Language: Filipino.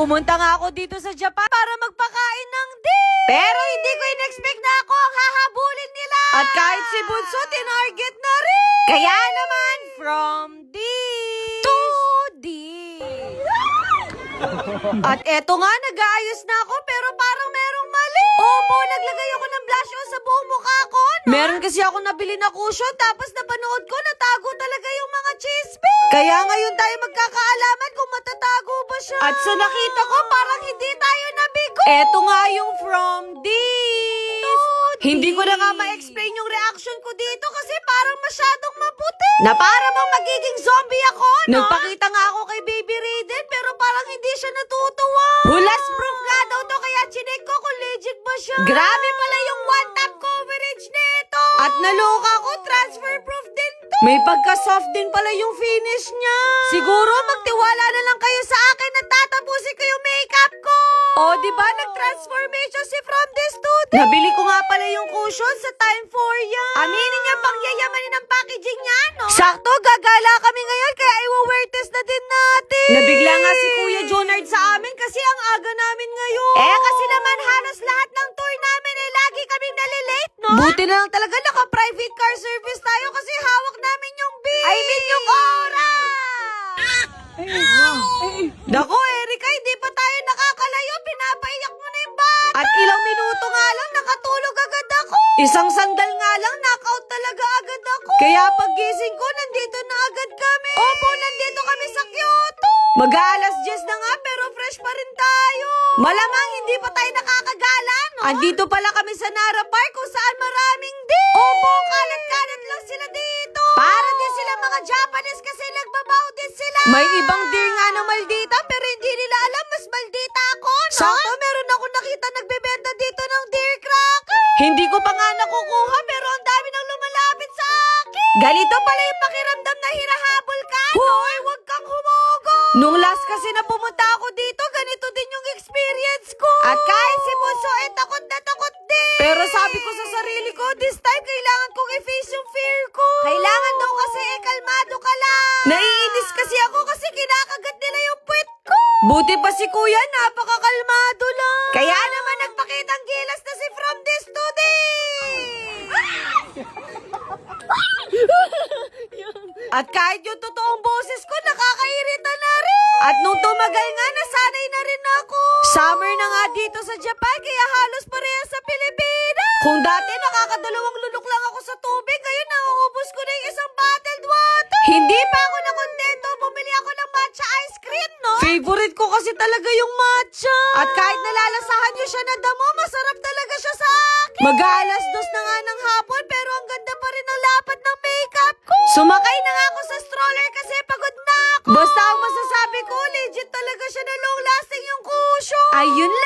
Pumunta nga ako dito sa Japan para magpakain ng deer. Pero hindi ko in-expect na ako ang hahabulin nila. At kahit si Bunso, tinarget na rin. Kaya naman, from D to D. At eto nga, nag-aayos na ako pero parang merong mali. Opo, naglagay ako ng blush on sa buong mukha ko. No? Meron kasi ako nabili na cushion tapos napanood ko natago talaga yung mga chismis. Kaya ngayon tayo magkakaalaman kung matatago ba siya. At sa nakita ko, parang hindi tayo nabigo. Eto nga yung from this. Hindi ko na nga ma-explain yung reaction ko dito kasi parang masyadong maputi. Na para bang magiging zombie ako, no? Nagpakita nga ako kay Baby Raiden pero parang hindi siya natutuwa. Hulas proof nga daw to kaya chinek ko kung legit ba siya. Grabe pala yung one-tap coverage nito. At naloka ko, transfer proof din to. May pagka-soft din pala yung finish niya. Siguro magtiwala na lang kayo sa akin na tatapusin ko yung makeup ko. O, diba nag-transformation si From This to This? Nabili ko nga pala yung cushion sa Time for yan. Aminin niya pang yayamanin ang packaging niya, no? Sakto, gagala kami ngayon kaya i-wear test na din natin. Nabigla nga si Kuya Jonard sa amin kasi ang aga namin ngayon. Kasi naman halos lahat ng tour namin ay lagi kaming nalilate, no? Buti na lang talaga naka-private car service tayo kasi hawak namin yung bill. I mean yung oras. Nako, Erika, hindi pa tayo nakakalayo. Pinapaiyak mo na yung bata. At ilang minuto nga lang, nakatulog agad ako. Isang sandal nga lang, knockout talaga agad ako. Kaya paggising ko, nandito na agad kami. Opo, nandito kami sa Kyoto. Mag-aalas 10 na nga, pero fresh pa rin tayo. Malamang hindi pa tayo nakakagala, no? Andito pala kami sa Nara Park kung saan maraming deer. Opo, kalat-kalat lang sila dito. Para din sila mga Japanese kasi nagbabaw din sila. May ibang deer nga na maldita pero hindi nila alam mas maldita ako, no? Sakto, meron ako nakita nagbebenta dito ng deer cracker. Hindi ko pa nga nakukuha pero ang dami nang lumalapit sa akin. Ganito pala yung pakiramdam na hirahabol ka, no? Hoy, huwag kang humugo. Nung last kasi na pumunta ako dito, ganito din yung experience ko. At kahit si Bunso ay takot na takot din. Pero sabi ko sa sarili ko, this time kailangan kong i-face yung fear ko. Kailangan daw kasi kalmado ka lang. Naiinis kasi ako kasi kinakagat nila yung puwet ko. Buti pa si Kuya, napakakalmado lang. Kaya naman nagpakitang gilas na si From This to This. At kahit yung totoong boses ko, nakakairita na rin. At nung tumagal nga, nasanay na rin ako. Summer na nga dito sa Japan, kaya halos parehas sa Pilipinas. Kung dati nakakadalawang lunok lang ako sa tubig, ngayon nauubos ko na yung isang bottled water. Hindi pa ako nakontento, bumili ako ng matcha ice cream, no? Favorite ko kasi talaga yung matcha. At kahit nalalasahan nyo siya na damo, masarap talaga siya sa akin. Mag-aalas 2 na nga ng hapon, pero ang ganda pa rin ang lapat ng makeup ko. Sumakay na nga ako sa stroller kasi pagod na ako. Basta ang masasabi ko, legit talaga siya na long lasting yung cushion. Ayun lang.